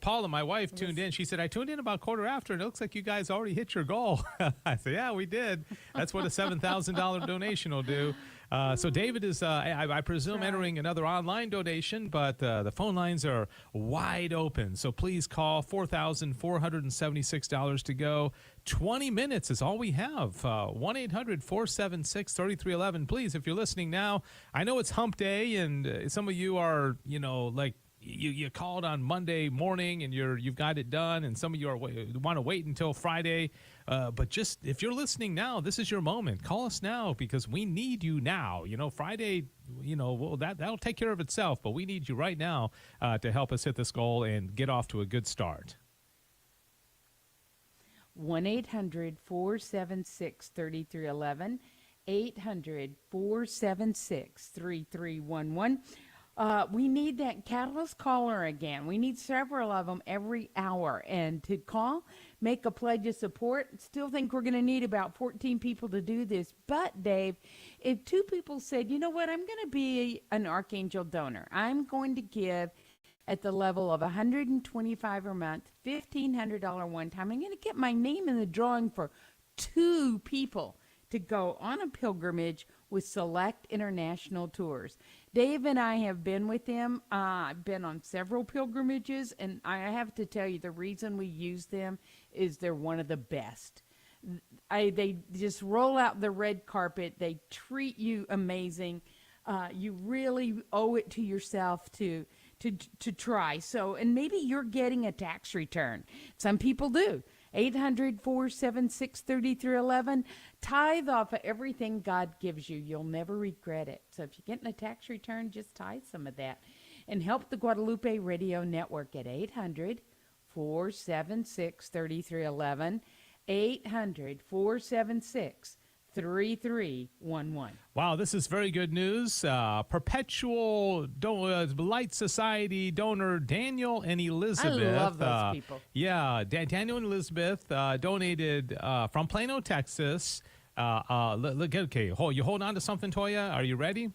Speaker 4: Paula, my wife, tuned in. She said, I tuned in about quarter after, and it looks like you guys already hit your goal. I said, yeah, we did. That's what a $7,000 donation will do. So David is, I presume, entering another online donation, but the phone lines are wide open. So please call. $4,476 to go. 20 minutes is all we have. 1-800-476-3311. Please, if you're listening now, I know it's hump day, and some of you are, like, you called on Monday morning and you've got it done, and some of you want to wait until Friday. But just if you're listening now, this is your moment. Call us now because we need you now. Friday, that'll take care of itself, but we need you right now to help us hit this goal and get off to a good start.
Speaker 3: 1-800-476-3311, 800-476-3311. We need that catalyst caller again. We need several of them every hour. And to call, make a pledge of support. Still think we're going to need about 14 people to do this. But, Dave, if 2 people said, you know what, I'm going to be an Archangel donor. I'm going to give at the level of $125 a month, $1,500 one time. I'm going to get my name in the drawing for 2 people to go on a pilgrimage with Select International Tours. Dave and I have been with them. I've been on several pilgrimages, and I have to tell you, the reason we use them is they're one of the best. They just roll out the red carpet. They treat you amazing. You really owe it to yourself to try. So, and maybe you're getting a tax return. Some people do. 800-476-3311. Tithe off of everything God gives you. You'll never regret it. So if you're getting a tax return, just tithe some of that. And help the Guadalupe Radio Network at 800-476-3311. 800-476-3311.
Speaker 4: Wow, this is very good news. Perpetual Light Society donor Daniel and Elizabeth.
Speaker 3: I love those people.
Speaker 4: Yeah, Daniel and Elizabeth donated from Plano, Texas. Okay, you hold on to something, Toya? Are you ready?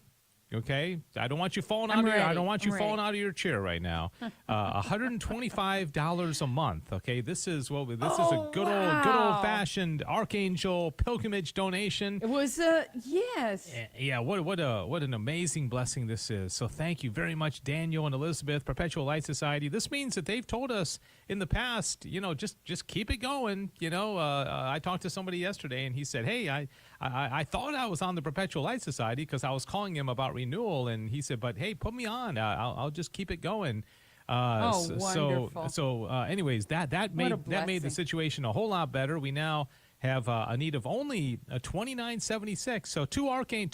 Speaker 4: Okay, I don't want you falling out. I don't want you falling out of your chair right now. $125 a month. Okay, this is a good old fashioned Archangel pilgrimage donation.
Speaker 3: It was yes.
Speaker 4: Yeah, what an amazing blessing this is. So thank you very much, Daniel and Elizabeth, Perpetual Light Society. This means that they've told us in the past, just keep it going. I talked to somebody yesterday and he said, hey, I thought I was on the Perpetual Light Society because I was calling him about renewal, and he said, but hey, put me on. I'll just keep it going.
Speaker 3: Wonderful.
Speaker 4: So anyways, that made the situation a whole lot better. We now have a need of only $29.76. So two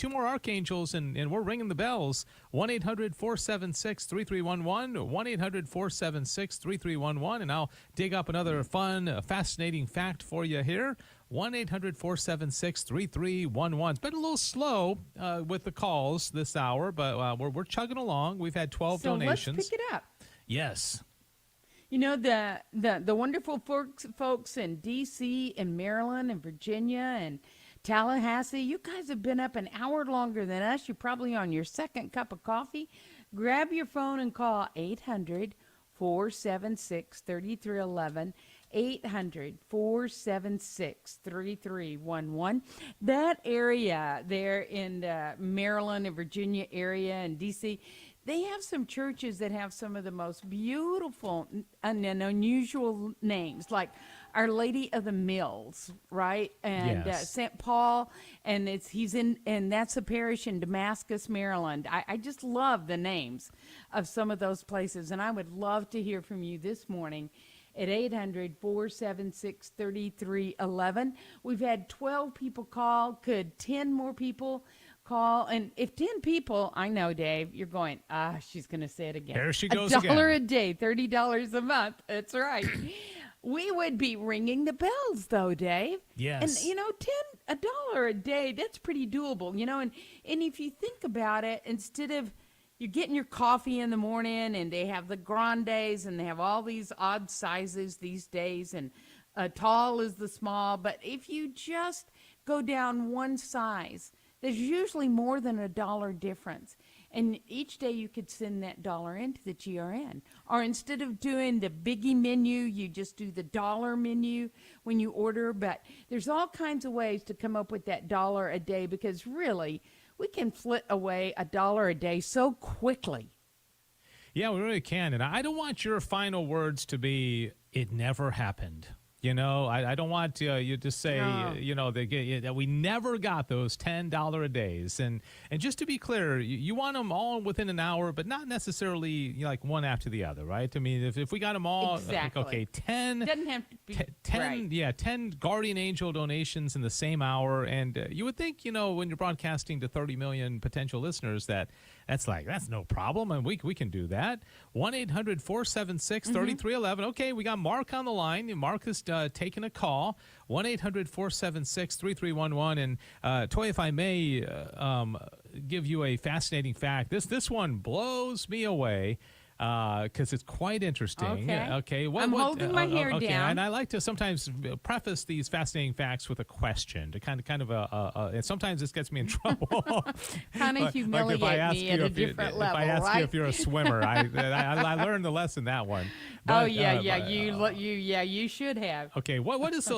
Speaker 4: more archangels, and we're ringing the bells. 1-800-476-3311, 1-800-476-3311, and I'll dig up another fun, fascinating fact for you here. 1-800-476-3311. It's been a little slow with the calls this hour, but we're chugging along. We've had 12 donations.
Speaker 3: Let's pick it up.
Speaker 4: Yes.
Speaker 3: The wonderful folks in D.C. and Maryland and Virginia and Tallahassee, you guys have been up an hour longer than us. You're probably on your second cup of coffee. Grab your phone and call 800-476-3311. 800-476-3311. That area there in the Maryland and Virginia area and D.C., they have some churches that have some of the most beautiful and unusual names, like Our Lady of the Mills, right? And
Speaker 4: yes.
Speaker 3: St. Paul, and that's a parish in Damascus, Maryland. I just love the names of some of those places, and I would love to hear from you this morning at 800-476-3311. We've had 12 people call. Could 10 more people call? And if 10 people, I know, Dave, you're going, she's going to say it again.
Speaker 4: There she goes
Speaker 3: $1
Speaker 4: again.
Speaker 3: a day, $30 a month. That's right. We would be ringing the bells, though, Dave.
Speaker 4: Yes.
Speaker 3: And, $1 a day, that's pretty doable, and if you think about it, instead of you're getting your coffee in the morning, and they have the grandes, and they have all these odd sizes these days, and tall is the small. But if you just go down one size, there's usually more than $1 difference. And each day you could send that dollar into the GRN. Or instead of doing the biggie menu, you just do the dollar menu when you order. But there's all kinds of ways to come up with that $1 a day, because really, we can flit away $1 a day so quickly.
Speaker 4: Yeah, we really can. And I don't want your final words to be, it never happened. You know, I don't want you to say,
Speaker 3: No.
Speaker 4: you know, that we never got those $10 a days. And just to be clear, you want them all within an hour, but not necessarily like one after the other, right? I mean, if we got them all,
Speaker 3: Exactly.
Speaker 4: okay, 10.
Speaker 3: Doesn't have to be
Speaker 4: 10,
Speaker 3: right.
Speaker 4: yeah, 10 Guardian Angel donations in the same hour. And you would think, you know, when you're broadcasting to 30 million potential listeners, that's no problem. And we can do that. 1-800-476-3311. Okay, we got Mark on the line. Mark is taking a call. 1-800-476-3311. And Toy, if I may give you a fascinating fact, this one blows me away. Because it's quite interesting.
Speaker 3: Okay.
Speaker 4: I'm
Speaker 3: holding my hair down.
Speaker 4: And I like to sometimes preface these fascinating facts with a question to kind of and sometimes this gets me in trouble.
Speaker 3: Kind of humiliate me at a different level,
Speaker 4: If I ask
Speaker 3: right?
Speaker 4: you if you're a swimmer, I learned the lesson that one.
Speaker 3: Oh
Speaker 4: But,
Speaker 3: you should have.
Speaker 4: Okay, what is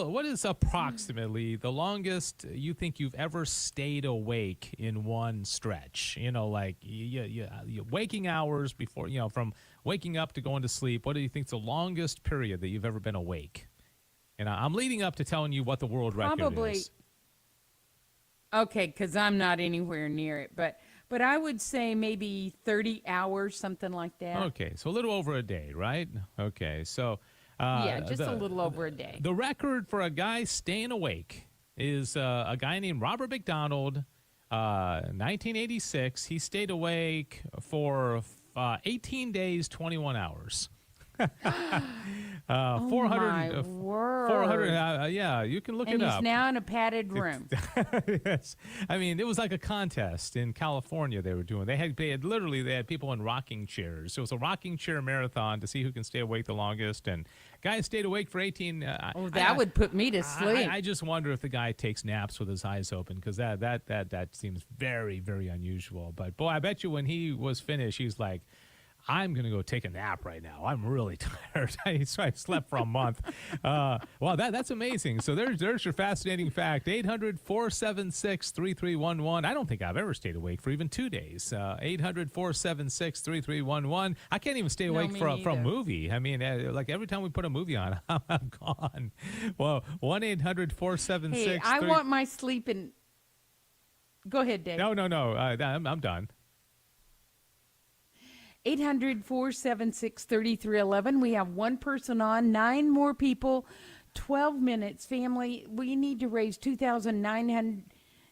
Speaker 4: approximately the longest you think you've ever stayed awake in one stretch? You know, like you waking hours before, you know, from waking up to going to sleep. What do you think is the longest period that you've ever been awake? And I'm leading up to telling you what the world record is.
Speaker 3: Okay, because I'm not anywhere near it, but I would say maybe 30 hours, something like that.
Speaker 4: Okay, so a little over a day, right? Okay, so
Speaker 3: Yeah, just a little over a day.
Speaker 4: The record for a guy staying awake is a guy named Robert McDonald, 1986. He stayed awake for 18 days, 21 hours. 400,
Speaker 3: my word.
Speaker 4: 400, yeah, you can look
Speaker 3: And
Speaker 4: it
Speaker 3: he's
Speaker 4: up.
Speaker 3: now in a padded room.
Speaker 4: Yes. I mean, it was like a contest in California they were doing. They had people in rocking chairs. So it was a rocking chair marathon to see who can stay awake the longest. And guys stayed awake for 18.
Speaker 3: That would put me to sleep.
Speaker 4: I just wonder if the guy takes naps with his eyes open, because that seems very, very unusual. But boy, I bet you when he was finished, he's like, I'm going to go take a nap right now. I'm really tired. I slept for a month. Well, that's amazing. So there's your fascinating fact. 800-476-3311. I don't think I've ever stayed awake for even 2 days. 800-476-3311. I can't even stay awake for a movie. I mean, like every time we put a movie on, I'm gone. Well, 1-800-476.
Speaker 3: Hey, I want my sleep in. Go ahead, Dave.
Speaker 4: No. I'm done.
Speaker 3: 800-476-3311. We have one person on, 9 more people, 12 minutes. Family, we need to raise $2,976.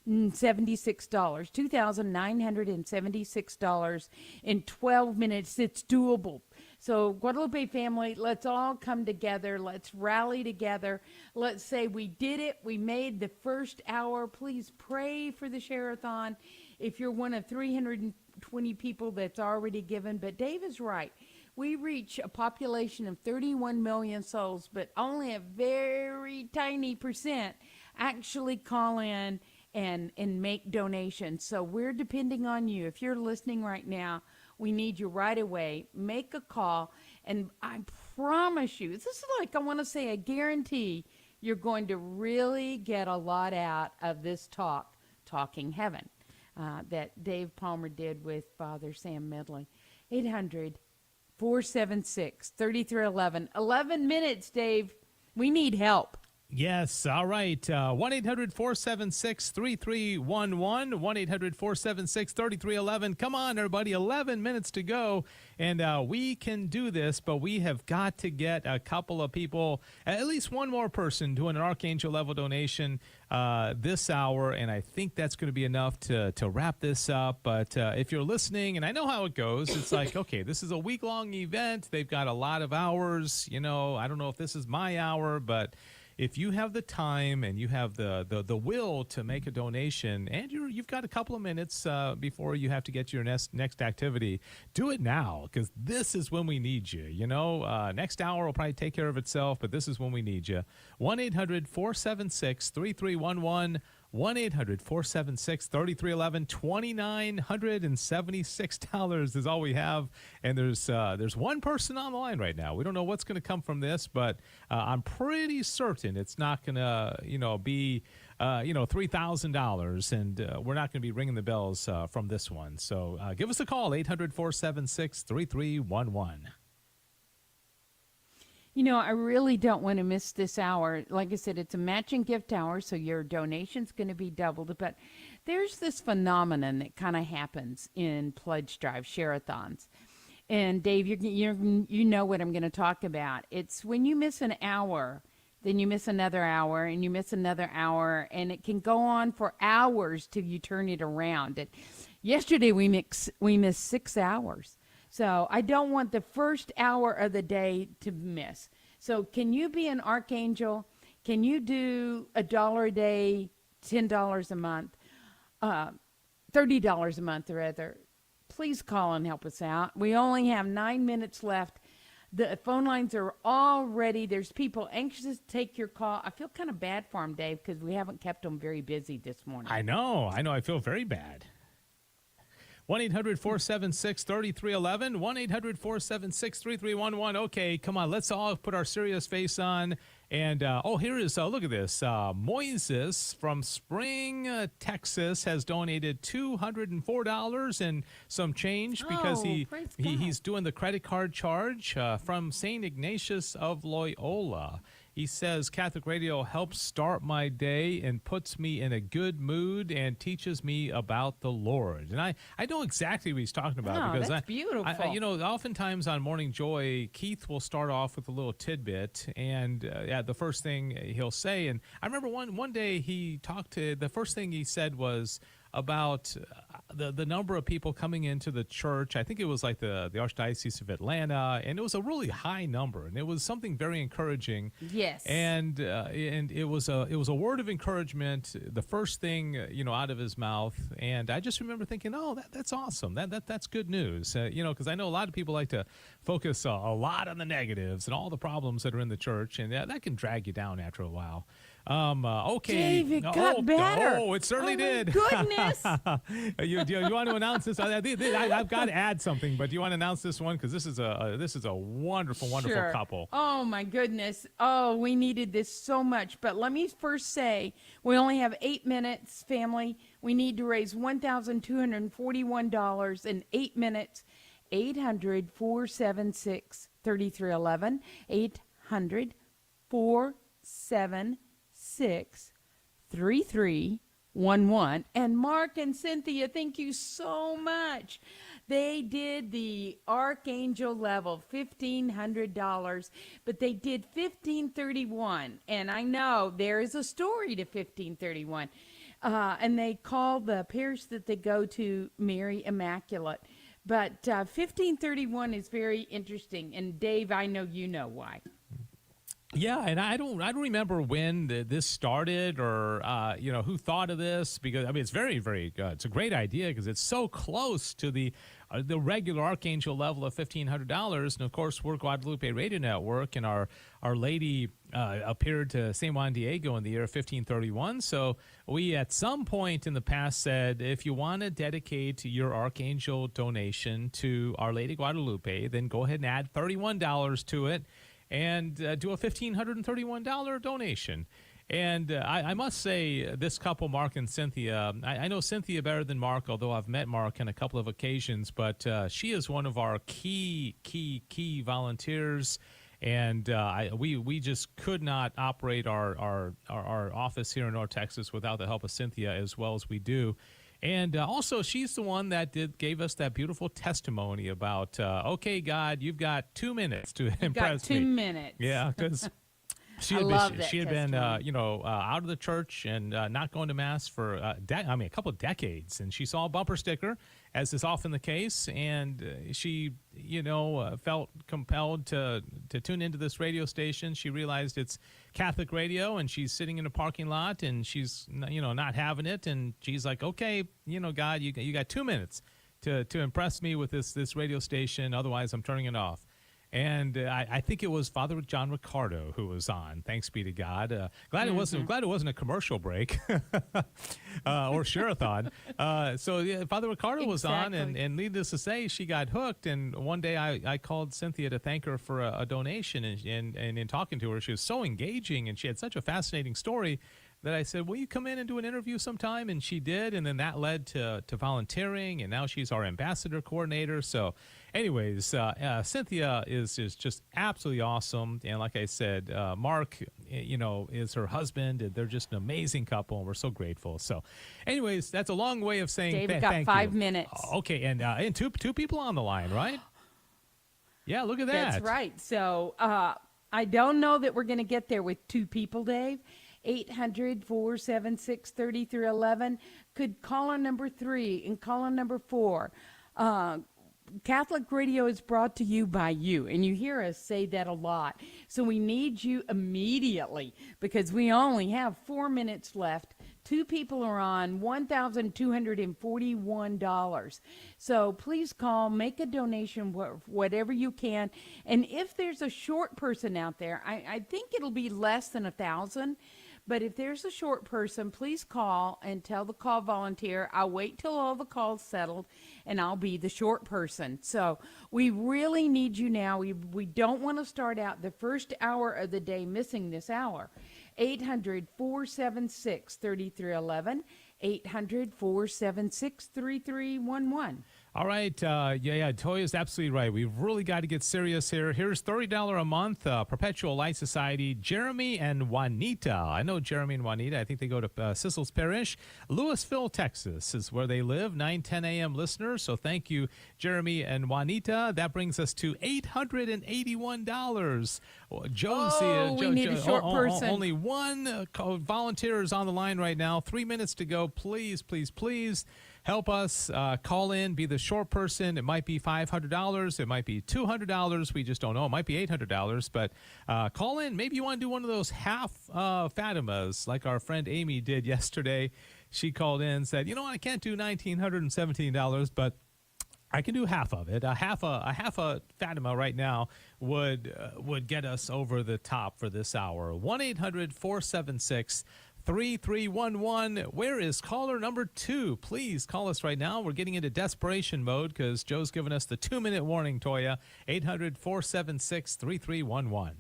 Speaker 3: $2,976 in 12 minutes. It's doable. So Guadalupe family, let's all come together. Let's rally together. Let's say we did it. We made the first hour. Please pray for the Share-a-thon. If you're one of 320 people that's already given. But Dave is right. We reach a population of 31 million souls, but only a very tiny percent actually call in and make donations. So we're depending on you. If you're listening right now, we need you right away. Make a call, and I promise you, this is like, I want to say, I guarantee you're going to really get a lot out of this Talking Heaven, that Dave Palmer did with Father Sam Medley. 800-476-3311. 11 minutes, Dave. We need help.
Speaker 4: Yes, all right. 1-800-476-3311. 1-800-476-3311. Come on, everybody. 11 minutes to go. And we can do this, but we have got to get a couple of people, at least one more person, doing an Archangel level donation this hour. And I think that's going to be enough to wrap this up. But if you're listening, and I know how it goes, it's like, okay, this is a week-long event. They've got a lot of hours. You know, I don't know if this is my hour, but if you have the time and you have the will to make a donation, and you've got a couple of minutes before you have to get to your next activity, do it now, because this is when we need you. You know, next hour will probably take care of itself, but this is when we need you. 1-800-476-3311. 1-800-476-3311. $2,976 is all we have, and there's one person on the line right now. We don't know what's going to come from this, but I'm pretty certain it's not going to be $3,000, and we're not going to be ringing the bells from this one. So give us a call, 800-476-3311.
Speaker 3: I really don't want to miss this hour. Like I said, it's a matching gift hour, so your donation's going to be doubled. But there's this phenomenon that kind of happens in pledge drive share-a-thons. And Dave, you know what I'm going to talk about. It's when you miss an hour, then you miss another hour, and you miss another hour, and it can go on for hours till you turn it around. Yesterday we missed 6 hours. So I don't want the first hour of the day to miss. So can you be an archangel? Can you do $1 a day, $10 a month, $30 a month rather? Please call and help us out. We only have 9 minutes left. The phone lines are all ready. There's people anxious to take your call. I feel kind of bad for them, Dave, because we haven't kept them very busy this morning.
Speaker 4: I know. I feel very bad. 1-800-476-3311, 1-800-476-3311. Okay, come on, let's all put our serious face on. And, here is, look at this. Moises from Spring, Texas has donated $204 and some change because he's doing the credit card charge from St. Ignatius of Loyola. He says, Catholic Radio helps start my day and puts me in a good mood and teaches me about the Lord. And I know exactly what he's talking about. Because
Speaker 3: that's beautiful.
Speaker 4: Oftentimes on Morning Joy, Keith will start off with a little tidbit, and the first thing he'll say, and I remember one day the first thing he said was about the number of people coming into the church. I think it was like the Archdiocese of Atlanta, and it was a really high number, and it was something very encouraging.
Speaker 3: Yes.
Speaker 4: And it was a word of encouragement, the first thing out of his mouth, and I just remember thinking, that's awesome. That's good news. Because I know a lot of people like to focus a lot on the negatives and all the problems that are in the church, and that can drag you down after a while. Okay.
Speaker 3: Dave, it got better.
Speaker 4: Oh, it certainly did.
Speaker 3: Goodness.
Speaker 4: you want to announce this? I've got to add something, but do you want to announce this one? Because this is a wonderful
Speaker 3: Sure.
Speaker 4: couple.
Speaker 3: Oh, my goodness. Oh, we needed this so much. But let me first say, we only have 8 minutes, family. We need to raise $1,241 in 8 minutes. 800-476-3311. 800-476-3311. And Mark and Cynthia, thank you so much. They did the Archangel level, $1,500, but they did 1531. And I know there is a story to 1531. And they call the parish that they go to Mary Immaculate. But 1531 is very interesting. And Dave, I know you know why.
Speaker 4: Yeah, and I don't remember when this started or who thought of this, because it's very, very good. It's a great idea because it's so close to the regular Archangel level of $1,500. And of course, we're Guadalupe Radio Network, and Our Lady appeared to San Juan Diego in the year 1531. So we at some point in the past said, if you want to dedicate your Archangel donation to Our Lady Guadalupe, then go ahead and add $31 to it and do a $1,531 donation. And I must say, this couple, Mark and Cynthia, I know Cynthia better than Mark, although I've met Mark on a couple of occasions, but she is one of our key volunteers. And we just could not operate our office here in North Texas without the help of Cynthia as well as we do. And also, she's the one that gave us that beautiful testimony about, okay, God, you've got 2 minutes to impress me.
Speaker 3: 2 minutes.
Speaker 4: Yeah, because she had been out of the church and not going to Mass for a couple of decades. And she saw a bumper sticker, as is often the case, and she felt compelled to tune into this radio station. She realized it's Catholic radio, and she's sitting in a parking lot, and she's not having it, and she's like, okay, God, you got 2 minutes to impress me with this radio station, otherwise I'm turning it off. And I think it was Father John Ricardo who was on. Thanks be to God. Glad it wasn't a commercial break or Share-a-thon. So Father Ricardo was on, and needless to say, she got hooked. And one day I called Cynthia to thank her for a donation, and in talking to her, she was so engaging, and she had such a fascinating story that I said, will you come in and do an interview sometime? And she did. And then that led to volunteering. And now she's our ambassador coordinator. So anyways, Cynthia is just absolutely awesome. And like I said, Mark, is her husband. And they're just an amazing couple. And we're so grateful. So anyways, that's a long way of saying
Speaker 3: David
Speaker 4: thank
Speaker 3: got 5
Speaker 4: you.
Speaker 3: minutes.
Speaker 4: Okay. And two people on the line, right? Yeah, look at that.
Speaker 3: That's right. So I don't know that we're going to get there with 2 people, Dave. 800-476-3311. Could caller number 3 and caller number 4. Catholic Radio is brought to you by you, and you hear us say that a lot. So we need you immediately because we only have 4 minutes left. 2 people are on $1,241. So please call, make a donation, whatever you can. And if there's a short person out there, I think it'll be less than 1,000. But if there's a short person, please call and tell the call volunteer, I'll wait till all the calls settled and I'll be the short person. So we really need you now. We don't want to start out the first hour of the day missing this hour. 800-476-3311. 800-476-3311.
Speaker 4: All right. Toya's absolutely right. We've really got to get serious here. Here's $30 a month, Perpetual Light Society, Jeremy and Juanita. I know Jeremy and Juanita. I think they go to Sissles Parish. Louisville, Texas is where they live, 9:10 a.m. listeners. So thank you, Jeremy and Juanita. That brings us to $881. Josie,
Speaker 3: we need a short person.
Speaker 4: Only one volunteer is on the line right now. 3 minutes to go. Please, please, please. Help us. Call in, be the short person. It might be $500. It might be $200. We just don't know. It might be $800. But call in. Maybe you want to do one of those half Fatimas like our friend Amy did yesterday. She called in and said, I can't do $1,917, but I can do half of it. A half a Fatima right now would get us over the top for this hour. 1-800-476-3311. Where is caller number 2? Please call us right now. We're getting into desperation mode because Joe's given us the 2-minute warning, Toya. 800-476-3311.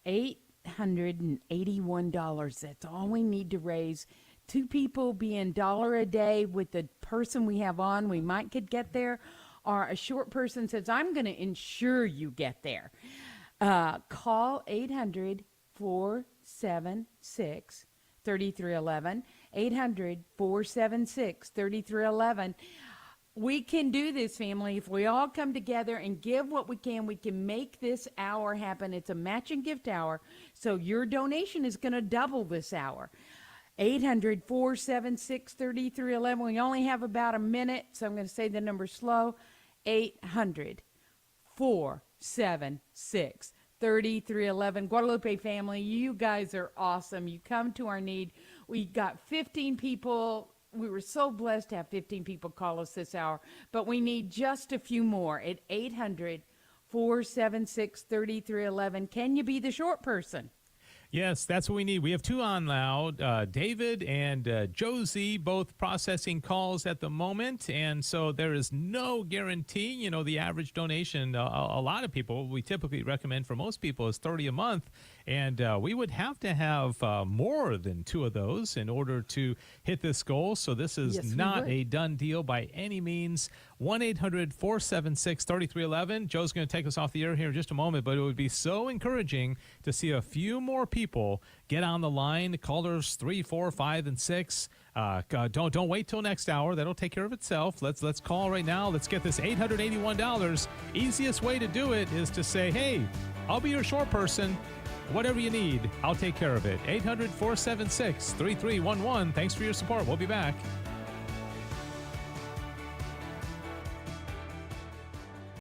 Speaker 3: $881. That's all we need to raise. 2 people being $1 a day with the person we have on, we might could get there. Or a short person says, I'm going to ensure you get there. Call 800-476-3311. 800-476-3311. We can do this, family. If we all come together and give what we can make this hour happen. It's a matching gift hour, so your donation is going to double this hour. 800-476-3311. We only have about a minute, so I'm going to say the number slow. 800-476-3311. Guadalupe family, you guys are awesome. You come to our need. We got 15 people. We were so blessed to have 15 people call us this hour, but we need just a few more at 800-476-3311. Can you be the short person?
Speaker 4: Yes, that's what we need. We have 2 on now, David and Josie, both processing calls at the moment. And so there is no guarantee. The average donation, a lot of people, we typically recommend for most people is $30 a month. And we would have to have more than 2 of those in order to hit this goal. So this is not a done deal by any means. 1-800-476-3311. Joe's going to take us off the air here in just a moment, but it would be so encouraging to see a few more people get on the line. Callers 3, 4, 5, and 6. Don't wait till next hour. That'll take care of itself. Let's call right now. Let's get this $881. Easiest way to do it is to say, hey, I'll be your short person. Whatever you need, I'll take care of it. 800-476-3311. Thanks for your support. We'll be back.